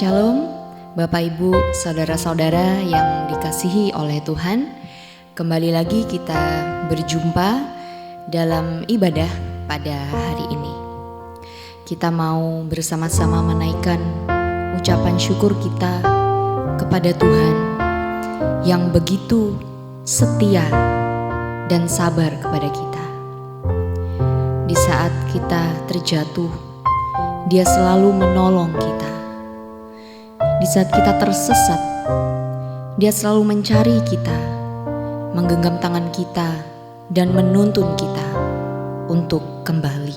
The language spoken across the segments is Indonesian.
Shalom, Bapak Ibu, Saudara-saudara yang dikasihi oleh Tuhan. Kembali lagi kita berjumpa dalam ibadah pada hari ini. Kita mau bersama-sama menaikkan ucapan syukur kita kepada Tuhan yang begitu setia dan sabar kepada kita. Di saat kita terjatuh, Dia selalu menolong kita. Di saat kita tersesat, Dia selalu mencari kita, menggenggam tangan kita, dan menuntun kita untuk kembali.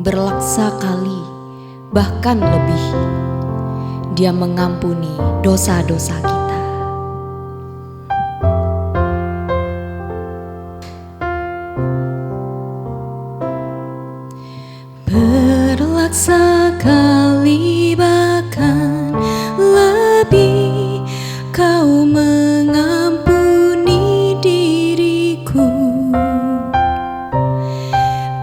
Berlaksa kali, bahkan lebih, Dia mengampuni dosa-dosa kita. Berlaksa kali bahkan lebih, Kau mengampuni diriku.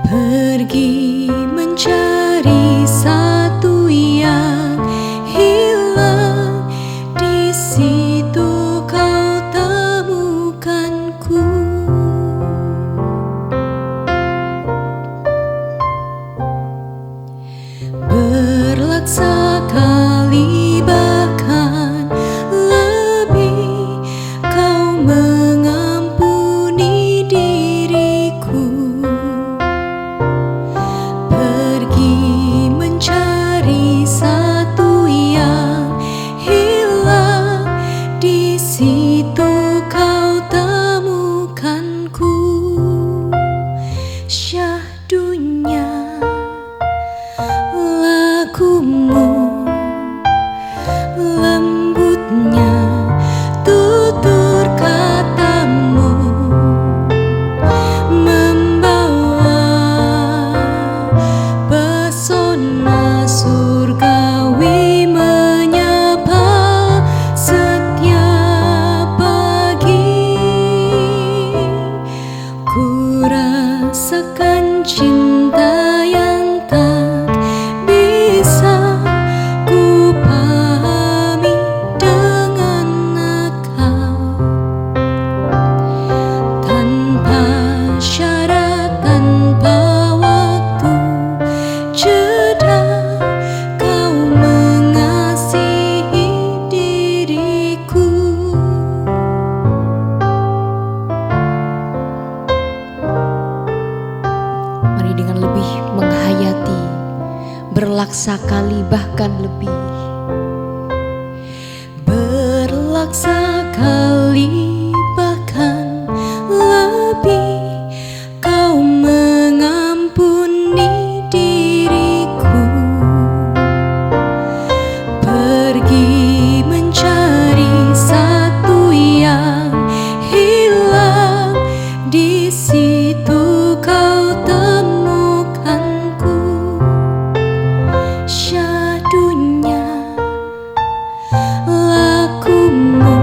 Pergi mencari satu yang hilang, di situ Kau temukanku. Berlaksa kali bahkan lebih, Kau mengampuni diriku. Pergi mencari satu yang hilang, di situ Kau temukanku. Syahdunya lagumu, lembutnya tutur katamu, membawa pesona surgawi, menyapa setiap pagi. Ku rasakan cinta yang tak bisa ku pahami dengan akal, tanpa syarat, tanpa waktu jeda, Kau mengasihi diriku. Mari dengan lebih menghayati berlaksa kali bahkan lebih. Berlaksa kali bahkan lebih, Kau mengampuni diriku. Pergi mencari satu yang hilang, di situ Kau temukanku. Syahdunya lagumu,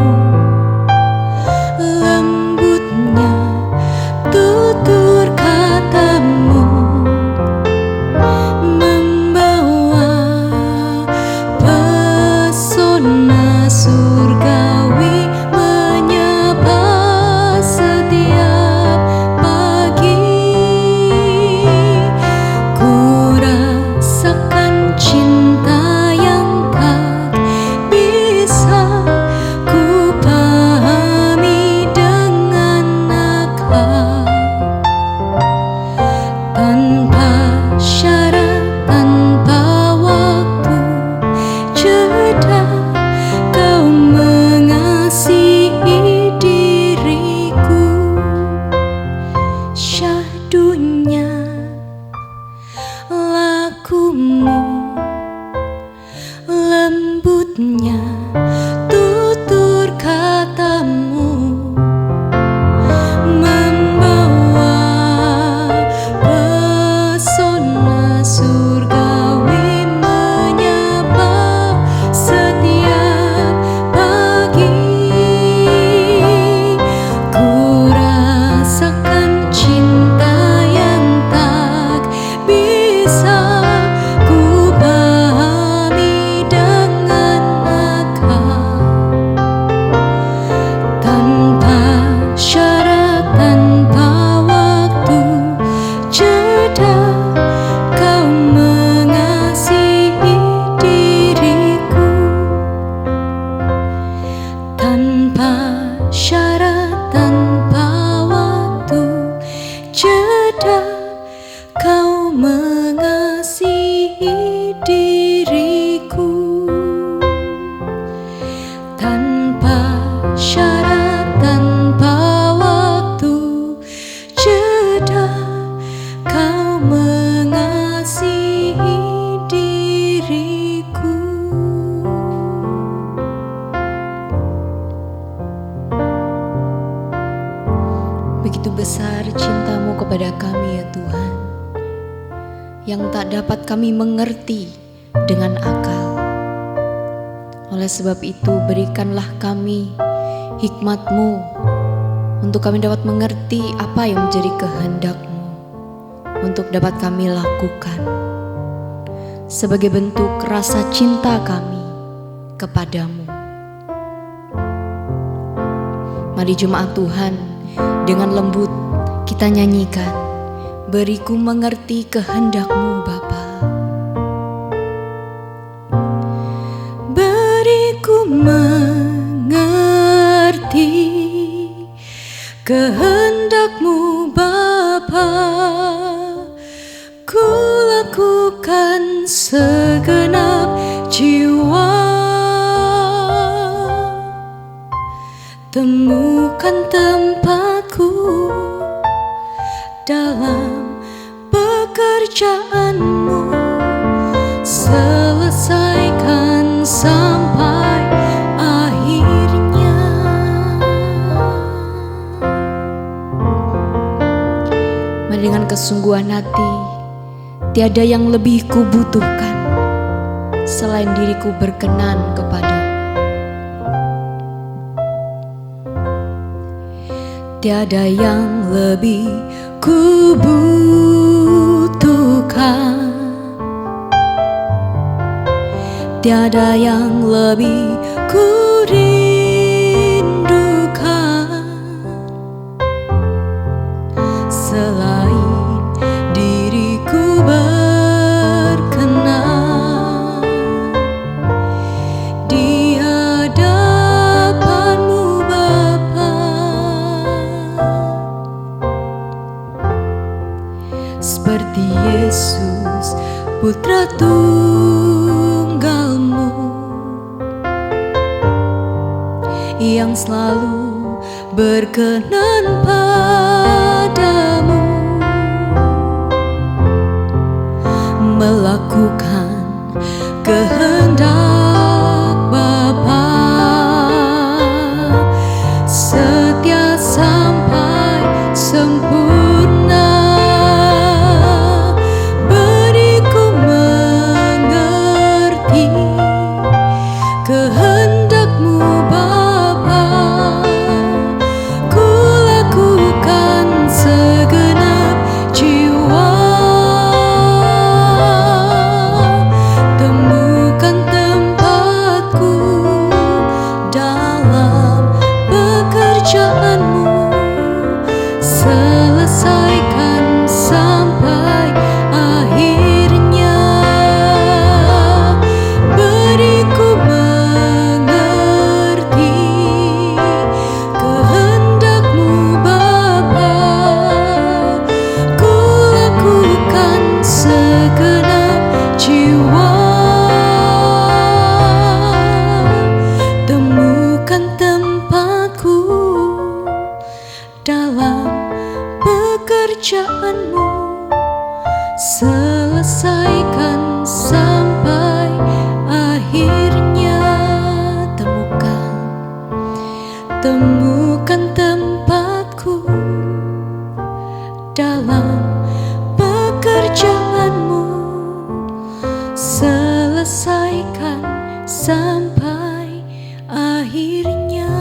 kepada kami ya Tuhan, yang tak dapat kami mengerti dengan akal. Oleh sebab itu berikanlah kami hikmat-Mu untuk kami dapat mengerti apa yang menjadi kehendak-Mu untuk dapat kami lakukan sebagai bentuk rasa cinta kami kepadamu. Mari jemaat Tuhan, dengan lembut kita nyanyikan, beriku mengerti kehendak-Mu Bapa. Beriku mengerti kehendak-Mu Bapa, ku lakukan segenap jiwa. Temukan tempatku dalam pekerjaan-Mu, selesaikan sampai akhirnya. Mari dengan kesungguhan hati, tiada yang lebih kubutuhkan selain diriku berkenan kepada. Tiada yang lebih kubutuhkan, tiada yang lebih kurindukan selain diriku berkenan di hadapan-Mu Bapa. Seperti Yesus Putra Tunggal-Mu yang selalu berkenan padamu, melakukan kehendak Bapa, setia sampai sempurna. Beriku mengerti kehendak-Mu Bapa, ku lakukan segenap jiwa. Temukan tempatku dalam pekerjaan-Mu, selesaikan sampai akhirnya. Beriku mengerti kehendak-Mu Bapa, ku lakukan segenap jiwa. Temukan tempatku dalam pekerjaan-Mu, selesaikan sampai akhirnya. Temukan tempatku dalam pekerjaan-Mu, selesaikan sampai akhirnya.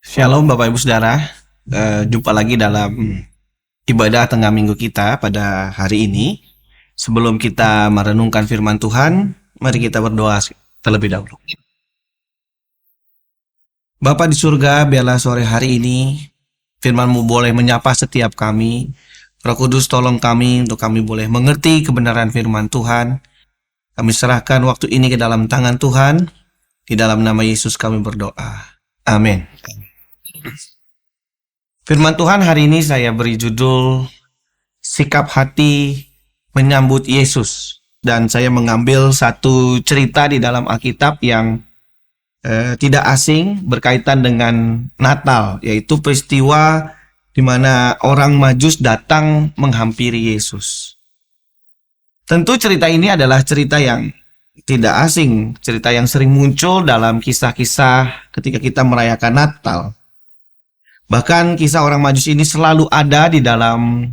Shalom Bapak Ibu Saudara, jumpa lagi dalam ibadah tengah minggu kita pada hari ini. Sebelum kita merenungkan firman Tuhan, mari kita berdoa terlebih dahulu. Bapa di surga, biarlah sore hari ini firman-Mu boleh menyapa setiap kami. Roh Kudus tolong kami untuk kami boleh mengerti kebenaran firman Tuhan. Kami serahkan waktu ini ke dalam tangan Tuhan. Di dalam nama Yesus kami berdoa. Amin. Firman Tuhan hari ini saya beri judul Sikap Hati Menyambut Yesus. Dan saya mengambil satu cerita di dalam Alkitab yang tidak asing berkaitan dengan Natal, yaitu peristiwa di mana orang Majus datang menghampiri Yesus. Tentu cerita ini adalah cerita yang tidak asing, cerita yang sering muncul dalam kisah-kisah ketika kita merayakan Natal. Bahkan kisah orang Majus ini selalu ada di dalam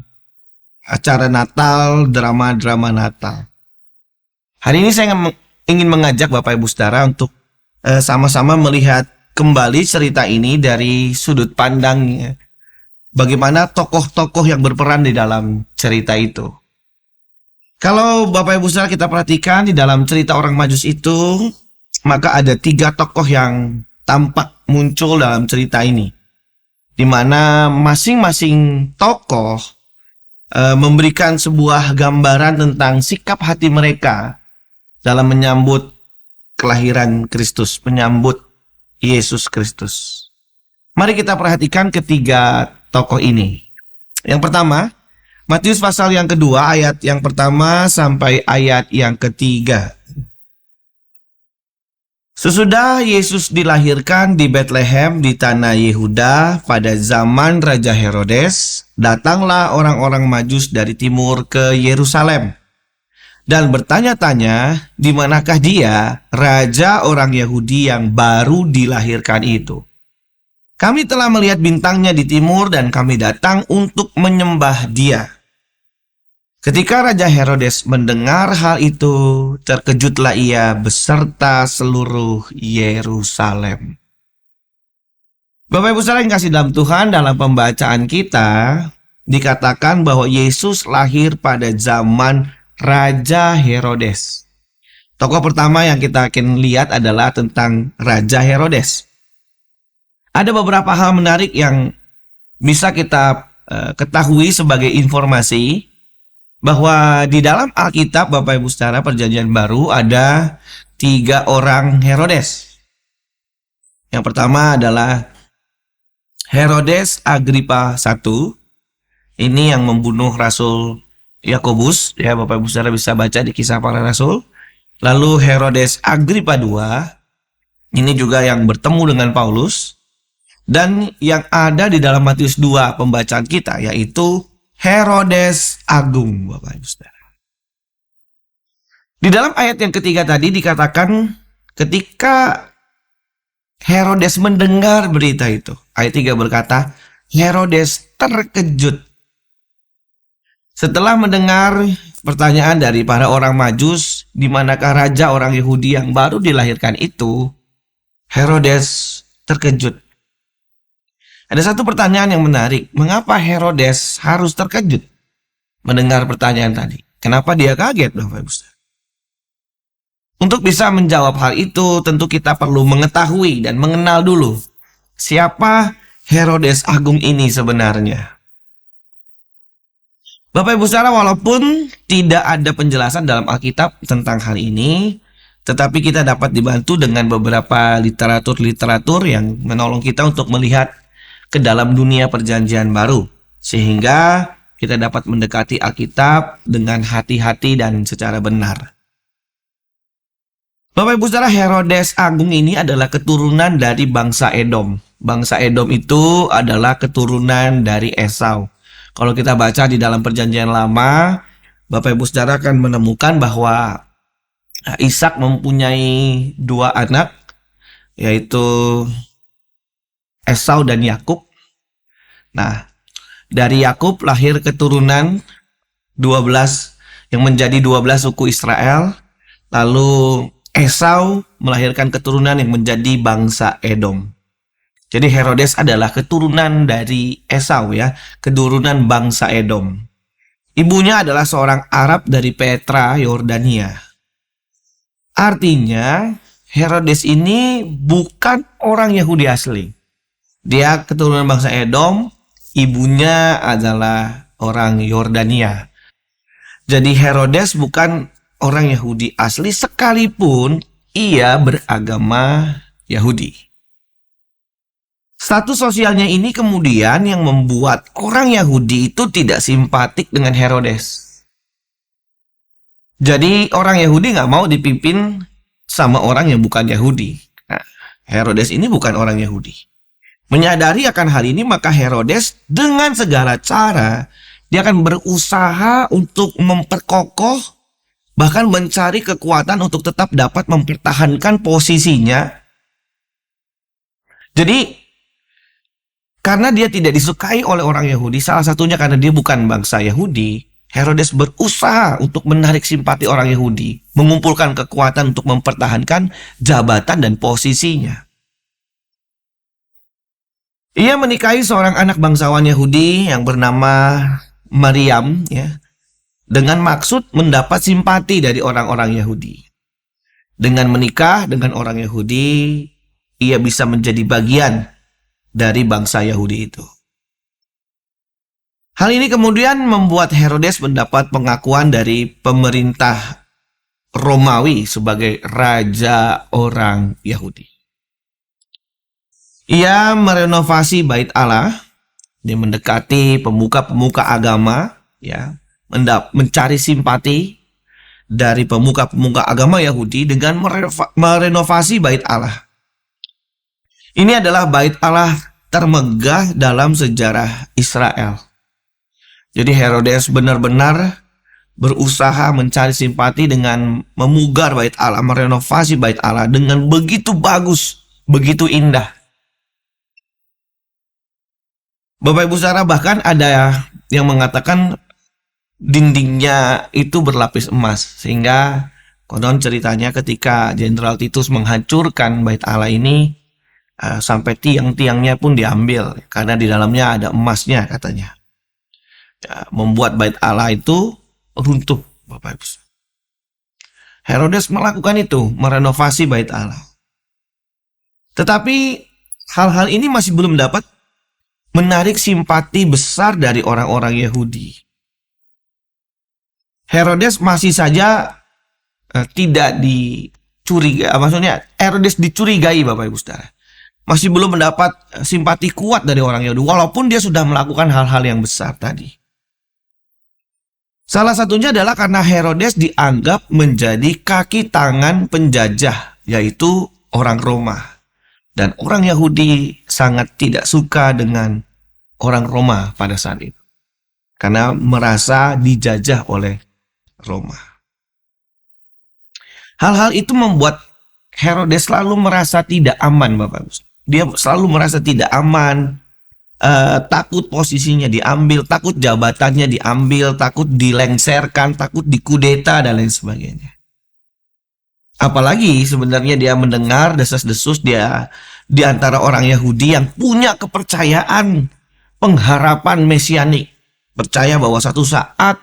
acara Natal, drama-drama Natal. Hari ini saya ingin mengajak Bapak Ibu Saudara untuk sama-sama melihat kembali cerita ini dari sudut pandang bagaimana tokoh-tokoh yang berperan di dalam cerita itu. Kalau Bapak Ibu Saudara kita perhatikan di dalam cerita orang Majus itu, maka ada 3 tokoh yang tampak muncul dalam cerita ini, di mana masing-masing tokoh memberikan sebuah gambaran tentang sikap hati mereka dalam menyambut kelahiran Kristus, menyambut Yesus Kristus. Mari kita perhatikan ketiga tokoh ini. Yang pertama, Matius pasal yang kedua, ayat yang pertama sampai ayat yang ketiga. Sesudah Yesus dilahirkan di Betlehem di tanah Yehuda pada zaman Raja Herodes, datanglah orang-orang Majus dari timur ke Yerusalem dan bertanya-tanya, di manakah dia, raja orang Yahudi yang baru dilahirkan itu. Kami telah melihat bintangnya di timur dan kami datang untuk menyembah dia. Ketika Raja Herodes mendengar hal itu, terkejutlah ia beserta seluruh Yerusalem. Bapak Ibu Saudara yang kasih dalam Tuhan, dalam pembacaan kita dikatakan bahwa Yesus lahir pada zaman Raja Herodes. Tokoh pertama yang kita akan lihat adalah tentang Raja Herodes. Ada beberapa hal menarik yang bisa kita ketahui sebagai informasi bahwa di dalam Alkitab Bapak Ibu Saudara Perjanjian Baru ada 3 orang Herodes. Yang pertama adalah Herodes Agripa I. Ini yang membunuh Rasul Yakobus, ya Bapak Ibu Saudara bisa baca di Kisah Para Rasul. Lalu Herodes Agripa II, ini juga yang bertemu dengan Paulus. Dan yang ada di dalam Matius 2 pembacaan kita, yaitu Herodes Agung, Bapak Ibu Saudara. Di dalam ayat yang ketiga tadi dikatakan ketika Herodes mendengar berita itu, ayat 3 berkata, Herodes terkejut. Setelah mendengar pertanyaan dari para orang Majus, di manakah raja orang Yahudi yang baru dilahirkan itu, Herodes terkejut. Ada satu pertanyaan yang menarik, mengapa Herodes harus terkejut mendengar pertanyaan tadi? Kenapa dia kaget, Bapak Ibu Saudara? Untuk bisa menjawab hal itu, tentu kita perlu mengetahui dan mengenal dulu siapa Herodes Agung ini sebenarnya. Bapak Ibu Saudara, walaupun tidak ada penjelasan dalam Alkitab tentang hal ini, tetapi kita dapat dibantu dengan beberapa literatur yang menolong kita untuk melihat ke dalam dunia Perjanjian Baru, sehingga kita dapat mendekati Alkitab dengan hati-hati dan secara benar. Bapak Ibu Saudara, Herodes Agung ini adalah keturunan dari bangsa Edom. Bangsa Edom itu adalah keturunan dari Esau. Kalau kita baca di dalam Perjanjian Lama, Bapak Ibu Saudara akan menemukan bahwa Ishak mempunyai 2 anak, yaitu Esau dan Yakub. Nah, dari Yakub lahir keturunan 12 yang menjadi 12 suku Israel. Lalu Esau melahirkan keturunan yang menjadi bangsa Edom. Jadi Herodes adalah keturunan dari Esau, ya, keturunan bangsa Edom. Ibunya adalah seorang Arab dari Petra, Yordania. Artinya Herodes ini bukan orang Yahudi asli. Dia keturunan bangsa Edom, ibunya adalah orang Yordania. Jadi Herodes bukan orang Yahudi asli sekalipun ia beragama Yahudi. Status sosialnya ini kemudian yang membuat orang Yahudi itu tidak simpatik dengan Herodes. Jadi orang Yahudi nggak mau dipimpin sama orang yang bukan Yahudi. Nah, Herodes ini bukan orang Yahudi. Menyadari akan hal ini, maka Herodes dengan segala cara dia akan berusaha untuk memperkokoh bahkan mencari kekuatan untuk tetap dapat mempertahankan posisinya. Jadi, karena dia tidak disukai oleh orang Yahudi, salah satunya karena dia bukan bangsa Yahudi, Herodes berusaha untuk menarik simpati orang Yahudi, mengumpulkan kekuatan untuk mempertahankan jabatan dan posisinya. Ia menikahi seorang anak bangsawan Yahudi yang bernama Maryam, ya, dengan maksud mendapat simpati dari orang-orang Yahudi. Dengan menikah dengan orang Yahudi, ia bisa menjadi bagian dari bangsa Yahudi itu. Hal ini kemudian membuat Herodes mendapat pengakuan dari pemerintah Romawi sebagai raja orang Yahudi. Ia merenovasi bait Allah, dia mendekati pemuka-pemuka agama, ya, mencari simpati dari pemuka-pemuka agama Yahudi dengan merenovasi bait Allah. Ini adalah bait Allah termegah dalam sejarah Israel. Jadi Herodes benar-benar berusaha mencari simpati dengan memugar bait Allah, merenovasi bait Allah dengan begitu bagus, begitu indah. Bapak Ibu Saudara, bahkan ada yang mengatakan dindingnya itu berlapis emas, sehingga konon ceritanya ketika Jenderal Titus menghancurkan bait Allah ini, sampai tiang-tiangnya pun diambil karena di dalamnya ada emasnya katanya. Ya, membuat bait Allah itu runtuh, Bapak Ibu. Herodes melakukan itu, merenovasi bait Allah. Tetapi hal-hal ini masih belum dapat menarik simpati besar dari orang-orang Yahudi. Herodes masih saja tidak dicurigai, maksudnya Herodes dicurigai, Bapak Ibu Saudara. Masih belum mendapat simpati kuat dari orang Yahudi, walaupun dia sudah melakukan hal-hal yang besar tadi. Salah satunya adalah karena Herodes dianggap menjadi kaki tangan penjajah, yaitu orang Roma. Dan orang Yahudi sangat tidak suka dengan orang Roma pada saat itu, karena merasa dijajah oleh Roma. Hal-hal itu membuat Herodes selalu merasa tidak aman, Bapak Ibu. Dia selalu merasa tidak aman, takut posisinya diambil, takut jabatannya diambil, takut dilengserkan, takut dikudeta, dan lain sebagainya. Apalagi sebenarnya dia mendengar desas-desus dia di antara orang Yahudi yang punya kepercayaan, pengharapan mesianik, percaya bahwa satu saat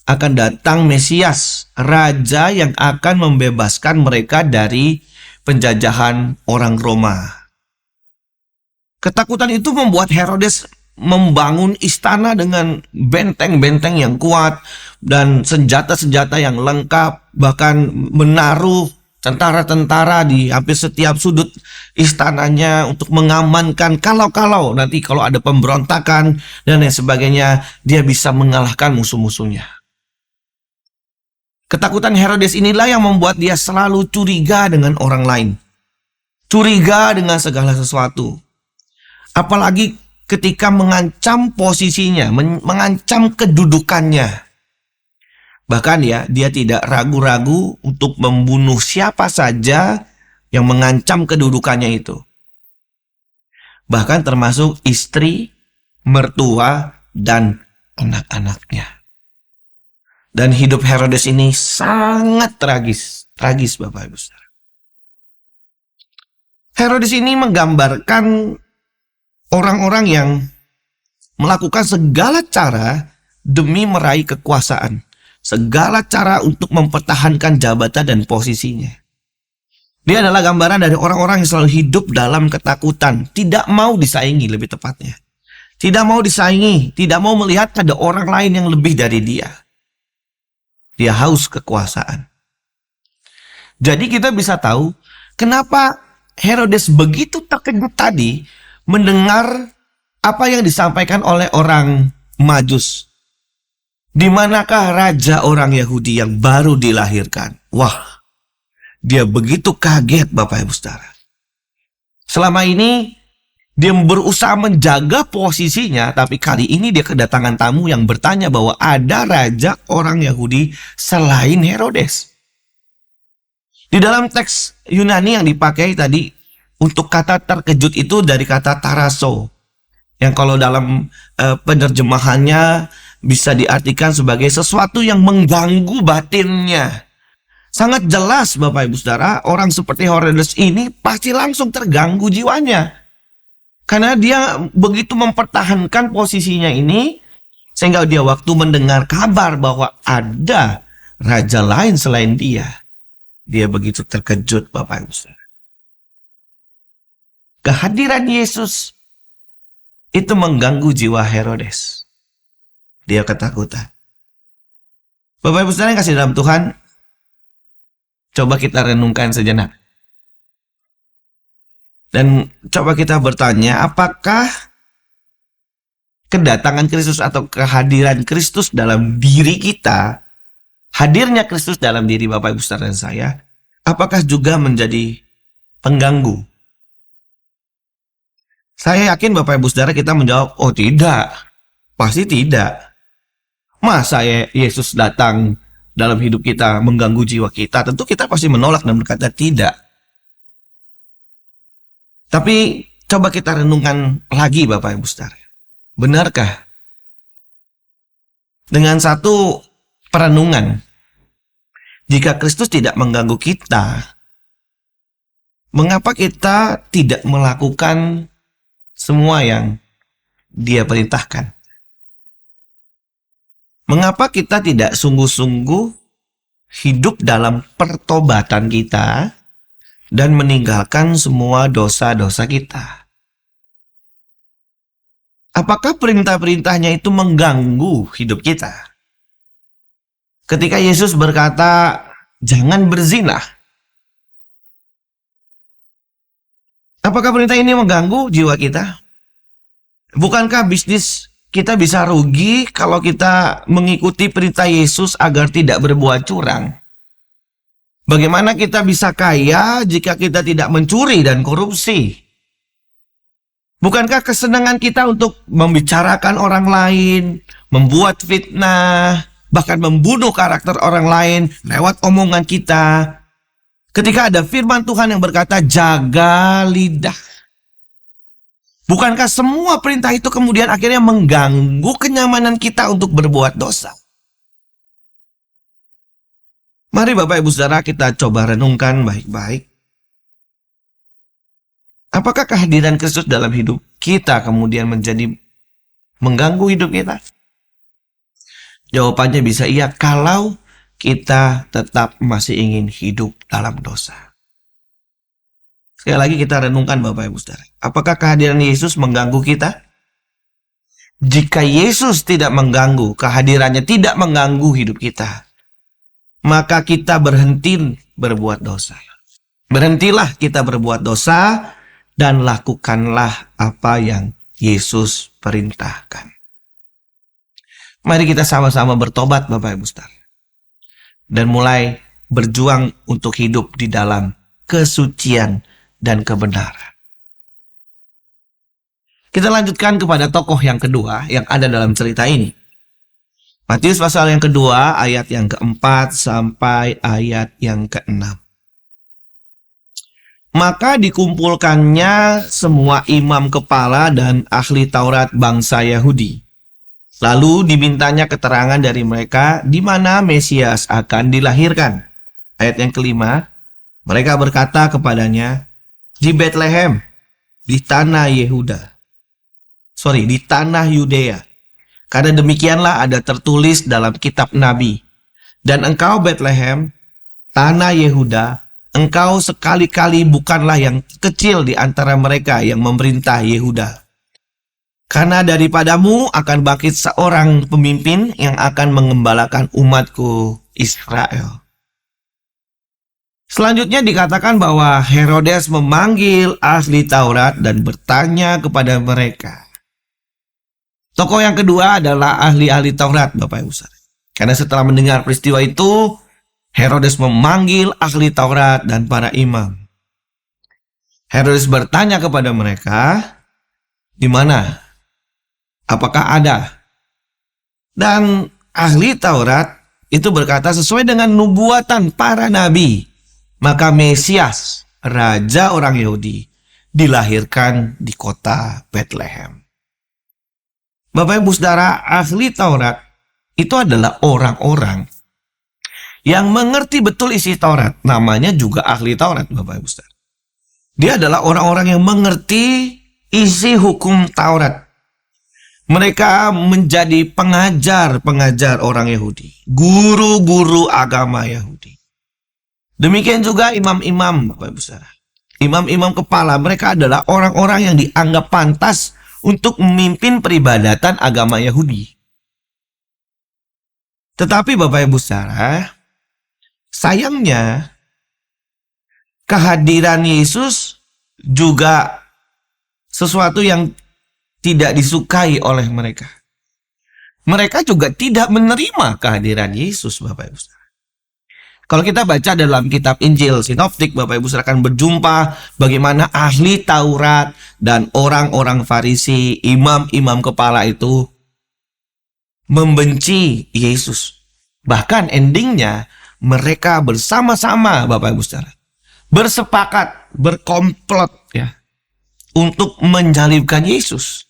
akan datang Mesias, raja yang akan membebaskan mereka dari penjajahan orang Roma. Ketakutan itu membuat Herodes membangun istana dengan benteng-benteng yang kuat dan senjata-senjata yang lengkap, bahkan menaruh tentara-tentara di hampir setiap sudut istananya untuk mengamankan kalau nanti kalau ada pemberontakan dan lain sebagainya, dia bisa mengalahkan musuh-musuhnya. Ketakutan Herodes inilah yang membuat dia selalu curiga dengan orang lain, curiga dengan segala sesuatu, apalagi ketika mengancam posisinya, mengancam kedudukannya. Bahkan ya, dia tidak ragu-ragu untuk membunuh siapa saja yang mengancam kedudukannya itu. Bahkan termasuk istri, mertua, dan anak-anaknya. Dan hidup Herodes ini sangat tragis. Tragis, Bapak Ibu Saudara. Herodes ini menggambarkan orang-orang yang melakukan segala cara demi meraih kekuasaan. Segala cara untuk mempertahankan jabatan dan posisinya. Dia adalah gambaran dari orang-orang yang selalu hidup dalam ketakutan. Tidak mau disaingi, lebih tepatnya. Tidak mau disaingi, tidak mau melihat ada orang lain yang lebih dari dia. Dia haus kekuasaan. Jadi kita bisa tahu kenapa Herodes begitu terkejut tadi mendengar apa yang disampaikan oleh orang Majus. Di manakah raja orang Yahudi yang baru dilahirkan? Wah, dia begitu kaget, Bapak Ibu Saudara. Selama ini Dia berusaha menjaga posisinya, tapi kali ini dia kedatangan tamu yang bertanya bahwa ada raja orang Yahudi selain Herodes. Di dalam teks Yunani yang dipakai tadi, untuk kata terkejut itu dari kata taraso, yang kalau dalam penerjemahannya bisa diartikan sebagai sesuatu yang mengganggu batinnya. Sangat jelas Bapak Ibu Saudara, orang seperti Herodes ini pasti langsung terganggu jiwanya. Karena dia begitu mempertahankan posisinya ini, sehingga dia waktu mendengar kabar bahwa ada raja lain selain dia, dia begitu terkejut Bapak Ibu Saudara. Kehadiran Yesus itu mengganggu jiwa Herodes. Dia ketakutan. Bapak Ibu Saudara yang kasih dalam Tuhan, coba kita renungkan sejenak. Dan coba kita bertanya, apakah kedatangan Kristus atau kehadiran Kristus dalam diri kita, hadirnya Kristus dalam diri Bapak Ibu Saudara dan saya, apakah juga menjadi pengganggu? Saya yakin Bapak Ibu Saudara kita menjawab, oh tidak, pasti tidak. Masa Yesus datang dalam hidup kita mengganggu jiwa kita? Tentu kita pasti menolak dan berkata tidak. Tapi coba kita renungkan lagi Bapak Ibu Saudara. Benarkah? Dengan satu perenungan, jika Kristus tidak mengganggu kita, mengapa kita tidak melakukan semua yang Dia perintahkan? Mengapa kita tidak sungguh-sungguh hidup dalam pertobatan kita dan meninggalkan semua dosa-dosa kita? Apakah perintah-perintahnya itu mengganggu hidup kita? Ketika Yesus berkata, jangan berzina. Apakah perintah ini mengganggu jiwa kita? Bukankah bisnis kita bisa rugi kalau kita mengikuti perintah Yesus agar tidak berbuat curang? Bagaimana kita bisa kaya jika kita tidak mencuri dan korupsi? Bukankah kesenangan kita untuk membicarakan orang lain, membuat fitnah, bahkan membunuh karakter orang lain lewat omongan kita? Ketika ada firman Tuhan yang berkata, jaga lidah. Bukankah semua perintah itu kemudian akhirnya mengganggu kenyamanan kita untuk berbuat dosa? Mari Bapak Ibu Saudara kita coba renungkan baik-baik. Apakah kehadiran Kristus dalam hidup kita kemudian menjadi mengganggu hidup kita? Jawabannya bisa iya kalau kita tetap masih ingin hidup dalam dosa. Sekali lagi kita renungkan Bapak Ibu Saudara. Apakah kehadiran Yesus mengganggu kita? Jika Yesus tidak mengganggu, kehadirannya tidak mengganggu hidup kita, maka kita berhenti berbuat dosa. Berhentilah kita berbuat dosa dan lakukanlah apa yang Yesus perintahkan. Mari kita sama-sama bertobat Bapak Ibu Saudara. Dan mulai berjuang untuk hidup di dalam kesucian dan kebenaran. Kita lanjutkan kepada tokoh yang kedua yang ada dalam cerita ini. Matius pasal yang kedua, ayat yang keempat sampai ayat yang keenam. Maka dikumpulkannya semua imam kepala dan ahli Taurat bangsa Yahudi. Lalu dimintanya keterangan dari mereka di mana Mesias akan dilahirkan. Ayat yang kelima, mereka berkata kepadanya, di Bethlehem, di tanah Yudea. Karena demikianlah ada tertulis dalam kitab Nabi. Dan engkau Bethlehem, tanah Yehuda, engkau sekali-kali bukanlah yang kecil di antara mereka yang memerintah Yehuda. Karena daripadamu akan bangkit seorang pemimpin yang akan mengembalakan umatku Israel. Selanjutnya dikatakan bahwa Herodes memanggil ahli Taurat dan bertanya kepada mereka. Tokoh yang kedua adalah ahli-ahli Taurat, Bapak Ibu Saudara. Karena setelah mendengar peristiwa itu, Herodes memanggil ahli Taurat dan para imam. Herodes bertanya kepada mereka, Di mana? Apakah ada? Dan ahli Taurat itu berkata sesuai dengan nubuatan para nabi, maka Mesias, raja orang Yahudi, dilahirkan di kota Bethlehem. Bapak Ibu Saudara, ahli Taurat itu adalah orang-orang yang mengerti betul isi Taurat. Namanya juga ahli Taurat, Bapak Ibu Saudara. Dia adalah orang-orang yang mengerti isi hukum Taurat. Mereka menjadi pengajar-pengajar orang Yahudi, guru-guru agama Yahudi. Demikian juga imam-imam, Bapak Ibu Saudara. Imam-imam kepala, mereka adalah orang-orang yang dianggap pantas untuk memimpin peribadatan agama Yahudi. Tetapi Bapak Ibu Saudara, sayangnya kehadiran Yesus juga sesuatu yang tidak disukai oleh mereka. Mereka juga tidak menerima kehadiran Yesus, Bapak Ibu Saudara. Kalau kita baca dalam kitab Injil Sinoptik, Bapak Ibu Saudara akan berjumpa bagaimana ahli Taurat dan orang-orang Farisi, imam-imam kepala itu membenci Yesus. Bahkan endingnya mereka bersama-sama, Bapak Ibu Saudara, bersepakat, berkomplot ya, untuk menyalibkan Yesus.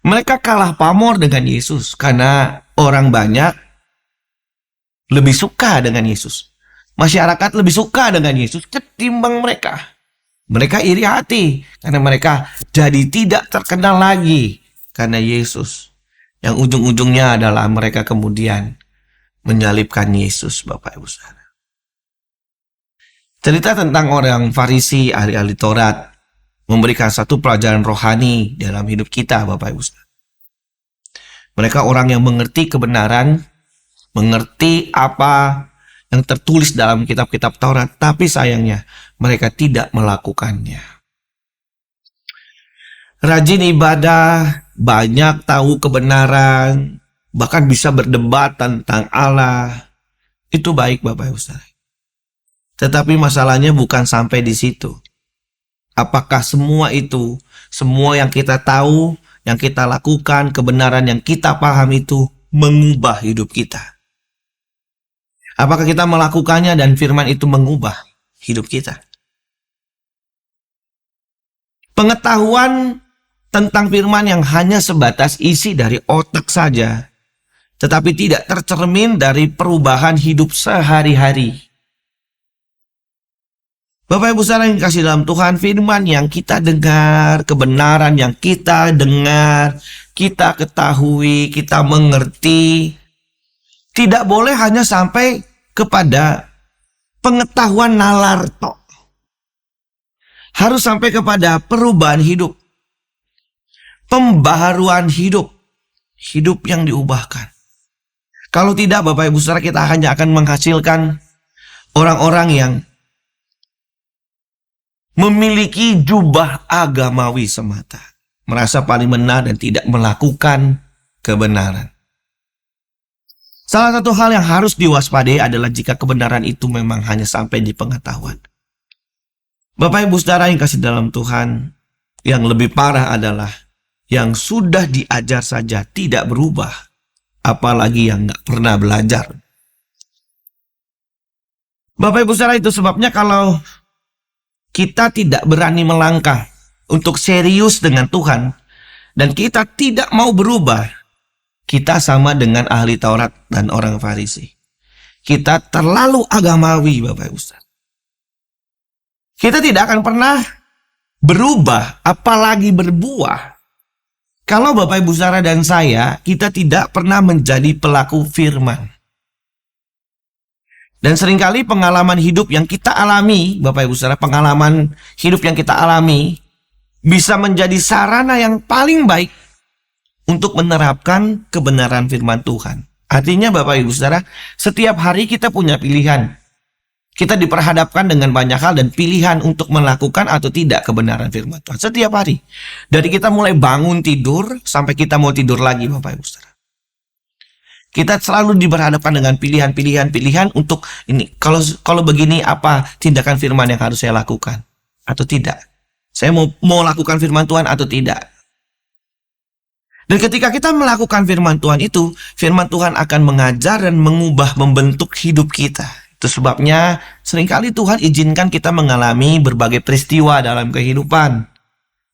Mereka kalah pamor dengan Yesus karena orang banyak lebih suka dengan Yesus. Masyarakat lebih suka dengan Yesus ketimbang mereka. Mereka iri hati karena mereka jadi tidak terkenal lagi karena Yesus. Yang ujung-ujungnya adalah mereka kemudian menyalibkan Yesus, Bapak Ibu Saudara. Cerita tentang orang Farisi, ahli-ahli Taurat, memberikan satu pelajaran rohani dalam hidup kita, Bapak Ibu Saudara. Mereka orang yang mengerti kebenaran, mengerti apa yang tertulis dalam kitab-kitab Taurat, tapi sayangnya mereka tidak melakukannya. Rajin ibadah, banyak tahu kebenaran, bahkan bisa berdebat tentang Allah. Itu baik, Bapak Ibu Saudara. Tetapi masalahnya bukan sampai di situ. Apakah semua itu, semua yang kita tahu, yang kita lakukan, kebenaran yang kita paham itu mengubah hidup kita? Apakah kita melakukannya dan firman itu mengubah hidup kita? Pengetahuan tentang firman yang hanya sebatas isi dari otak saja, tetapi tidak tercermin dari perubahan hidup sehari-hari. Bapak Ibu Saudara yang kasih dalam Tuhan, firman yang kita dengar, kebenaran yang kita dengar, kita ketahui, kita mengerti, tidak boleh hanya sampai kepada pengetahuan nalar tok. Harus sampai kepada perubahan hidup, pembaharuan hidup, hidup yang diubahkan. Kalau tidak, Bapak Ibu Saudara, kita hanya akan menghasilkan orang-orang yang memiliki jubah agamawi semata, merasa paling benar dan tidak melakukan kebenaran. Salah satu hal yang harus diwaspadai adalah jika kebenaran itu memang hanya sampai di pengetahuan. Bapak Ibu Saudara yang kasih dalam Tuhan, yang lebih parah adalah yang sudah diajar saja tidak berubah, apalagi yang nggak pernah belajar. Bapak Ibu Saudara, itu sebabnya kalau kita tidak berani melangkah untuk serius dengan Tuhan, dan kita tidak mau berubah, kita sama dengan ahli Taurat dan orang Farisi. Kita terlalu agamawi, Bapak Ibu Saudara. Kita tidak akan pernah berubah, apalagi berbuah, kalau Bapak Ibu Saudara dan saya, kita tidak pernah menjadi pelaku firman. Dan seringkali pengalaman hidup yang kita alami, Bapak Ibu Saudara, pengalaman hidup yang kita alami bisa menjadi sarana yang paling baik untuk menerapkan kebenaran firman Tuhan. Artinya Bapak Ibu Saudara, setiap hari kita punya pilihan. Kita diperhadapkan dengan banyak hal dan pilihan untuk melakukan atau tidak kebenaran firman Tuhan. Setiap hari. Dari kita mulai bangun tidur sampai kita mau tidur lagi, Bapak Ibu Saudara. Kita selalu diperhadapkan dengan pilihan-pilihan untuk ini. Kalau begini, apa tindakan firman yang harus saya lakukan? Atau tidak? Saya mau lakukan firman Tuhan atau tidak. Dan ketika kita melakukan firman Tuhan itu, firman Tuhan akan mengajar dan mengubah, membentuk hidup kita. Itu sebabnya seringkali Tuhan izinkan kita mengalami berbagai peristiwa dalam kehidupan.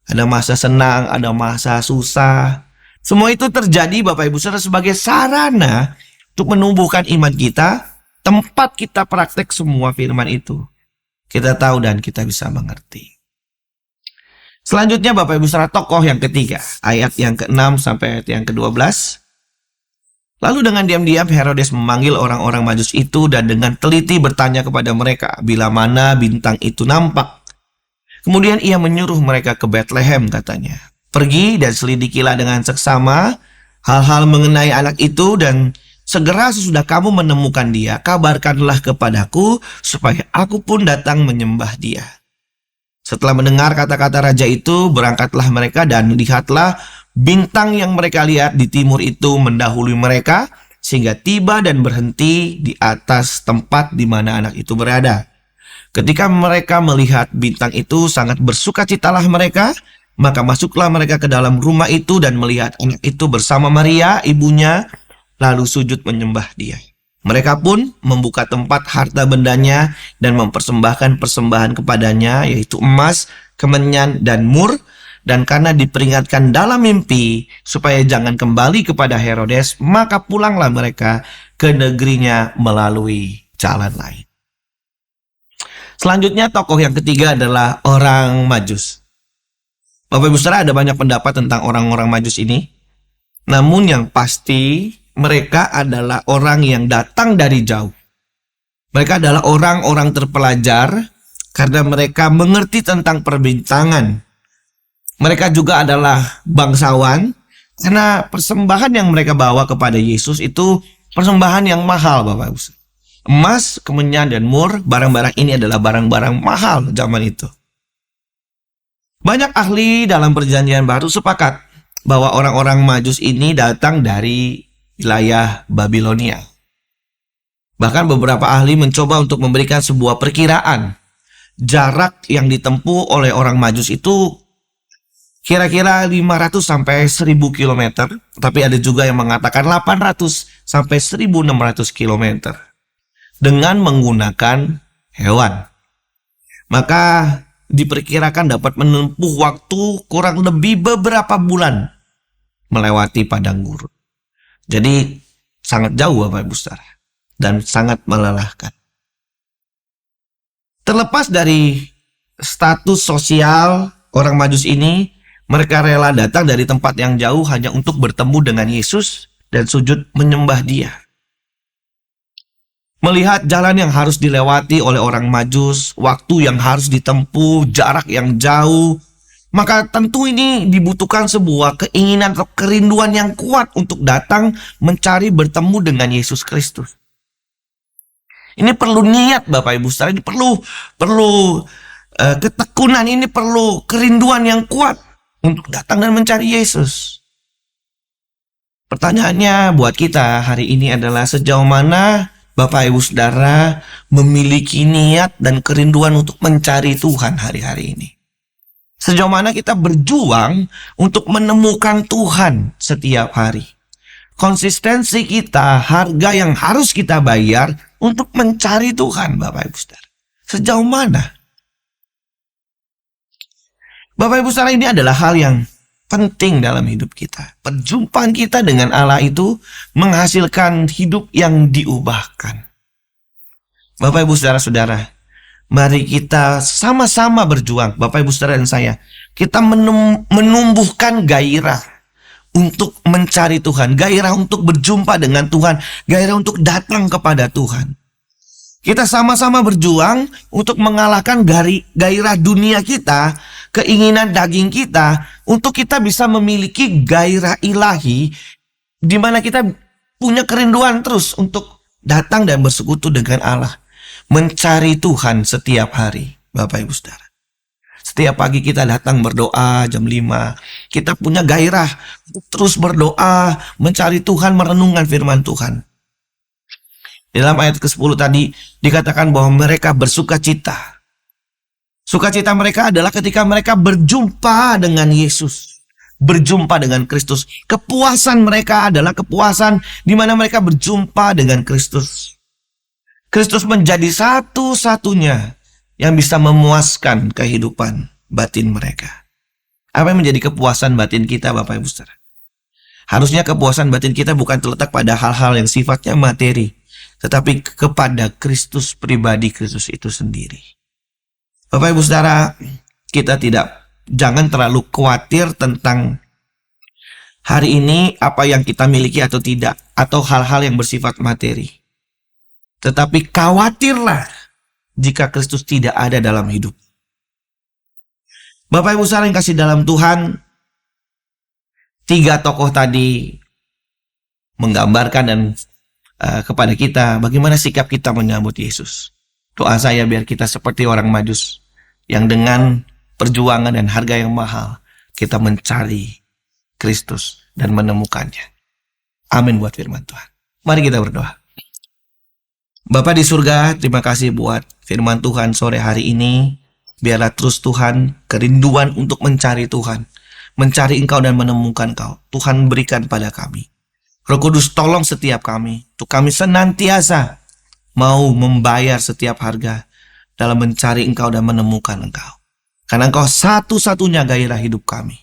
Ada masa senang, ada masa susah. Semua itu terjadi Bapak Ibu Saudara sebagai sarana untuk menumbuhkan iman kita, tempat kita praktek semua firman itu. Kita tahu dan kita bisa mengerti. Selanjutnya Bapak Ibu Saudara, tokoh yang ketiga, ayat yang ke-6 sampai ayat yang ke-12. Lalu dengan diam-diam Herodes memanggil orang-orang Majus itu dan dengan teliti bertanya kepada mereka bila mana bintang itu nampak. Kemudian ia menyuruh mereka ke Betlehem, katanya. Pergi dan selidikilah dengan seksama hal-hal mengenai anak itu, dan segera sesudah kamu menemukan dia, kabarkanlah kepadaku supaya aku pun datang menyembah dia. Setelah mendengar kata-kata raja itu, berangkatlah mereka dan lihatlah bintang yang mereka lihat di timur itu mendahului mereka, sehingga tiba dan berhenti di atas tempat di mana anak itu berada. Ketika mereka melihat bintang itu, sangat bersukacitalah mereka. Maka masuklah mereka ke dalam rumah itu dan melihat anak itu bersama Maria, ibunya, lalu sujud menyembah dia. Mereka pun membuka tempat harta bendanya dan mempersembahkan persembahan kepadanya, yaitu emas, kemenyan, dan mur. Dan karena diperingatkan dalam mimpi supaya jangan kembali kepada Herodes, maka pulanglah mereka ke negerinya melalui jalan lain. Selanjutnya tokoh yang ketiga adalah orang Majus. Bapak Ibu Saudara, ada banyak pendapat tentang orang-orang Majus ini. Namun yang pasti mereka adalah orang yang datang dari jauh. Mereka adalah orang-orang terpelajar karena mereka mengerti tentang perbintangan. Mereka juga adalah bangsawan karena persembahan yang mereka bawa kepada Yesus itu persembahan yang mahal, Bapak Ibu. Emas, kemenyan, dan mur, barang-barang ini adalah barang-barang mahal zaman itu. Banyak ahli dalam Perjanjian Baru sepakat bahwa orang-orang Majus ini datang dari wilayah Babilonia. Bahkan beberapa ahli mencoba untuk memberikan sebuah perkiraan. Jarak yang ditempuh oleh orang Majus itu kira-kira 500 sampai 1000 km. Tapi ada juga yang mengatakan 800 sampai 1600 km. Dengan menggunakan hewan. Maka diperkirakan dapat menempuh waktu kurang lebih beberapa bulan melewati padang gurun. Jadi sangat jauh Bapak Ibu Saudara, dan sangat melelahkan. Terlepas dari status sosial orang Majus ini, mereka rela datang dari tempat yang jauh hanya untuk bertemu dengan Yesus dan sujud menyembah Dia. Melihat jalan yang harus dilewati oleh orang Majus, waktu yang harus ditempuh, jarak yang jauh, maka tentu ini dibutuhkan sebuah keinginan atau kerinduan yang kuat untuk datang mencari bertemu dengan Yesus Kristus. Ini perlu niat Bapak Ibu Saudara, ini perlu ketekunan, ini perlu kerinduan yang kuat untuk datang dan mencari Yesus. Pertanyaannya buat kita hari ini adalah sejauh mana Bapak Ibu Saudara memiliki niat dan kerinduan untuk mencari Tuhan hari-hari ini. Sejauh mana kita berjuang untuk menemukan Tuhan setiap hari. Konsistensi kita, harga yang harus kita bayar untuk mencari Tuhan Bapak Ibu Saudara. Sejauh mana? Bapak Ibu Saudara, ini adalah hal yang penting dalam hidup kita. Perjumpaan kita dengan Allah itu menghasilkan hidup yang diubahkan. Bapak Ibu Saudara-saudara, mari kita sama-sama berjuang, Bapak Ibu Saudara dan saya. Kita menumbuhkan gairah untuk mencari Tuhan, gairah untuk berjumpa dengan Tuhan, gairah untuk datang kepada Tuhan. Kita sama-sama berjuang untuk mengalahkan gairah dunia kita, keinginan daging kita, untuk kita bisa memiliki gairah ilahi, di mana kita punya kerinduan terus untuk datang dan bersekutu dengan Allah. Mencari Tuhan setiap hari, Bapak Ibu Saudara. Setiap pagi kita datang berdoa jam 5. Kita punya gairah untuk terus berdoa, mencari Tuhan, merenungkan firman Tuhan. Dalam ayat ke-10 tadi dikatakan bahwa mereka bersuka cita. Sukacita mereka adalah ketika mereka berjumpa dengan Yesus, berjumpa dengan Kristus. Kepuasan mereka adalah kepuasan di mana mereka berjumpa dengan Kristus. Kristus menjadi satu-satunya yang bisa memuaskan kehidupan batin mereka. Apa yang menjadi kepuasan batin kita, Bapak Ibu Saudara? Harusnya kepuasan batin kita bukan terletak pada hal-hal yang sifatnya materi, tetapi kepada Kristus pribadi, Kristus itu sendiri. Bapak Ibu Saudara, kita jangan terlalu khawatir tentang hari ini apa yang kita miliki atau tidak, atau hal-hal yang bersifat materi. Tetapi khawatirlah jika Kristus tidak ada dalam hidup. Bapak Ibu saudara yang kasih dalam Tuhan, 3 tokoh tadi menggambarkan dan kepada kita bagaimana sikap kita menyambut Yesus. Doa saya biar kita seperti orang Majus yang dengan perjuangan dan harga yang mahal kita mencari Kristus dan menemukannya. Amin buat firman Tuhan. Mari kita berdoa. Bapa di surga, terima kasih buat firman Tuhan sore hari ini. Biarlah terus Tuhan kerinduan untuk mencari Tuhan, mencari Engkau dan menemukan Engkau. Tuhan berikan pada kami. Roh Kudus tolong setiap kami, untuk kami senantiasa mau membayar setiap harga dalam mencari Engkau dan menemukan Engkau. Karena Engkau satu-satunya gairah hidup kami.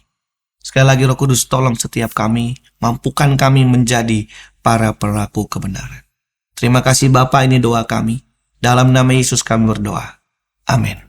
Sekali lagi Roh Kudus tolong setiap kami, mampukan kami menjadi para pelaku kebenaran. Terima kasih Bapa, ini doa kami. Dalam nama Yesus kami berdoa. Amin.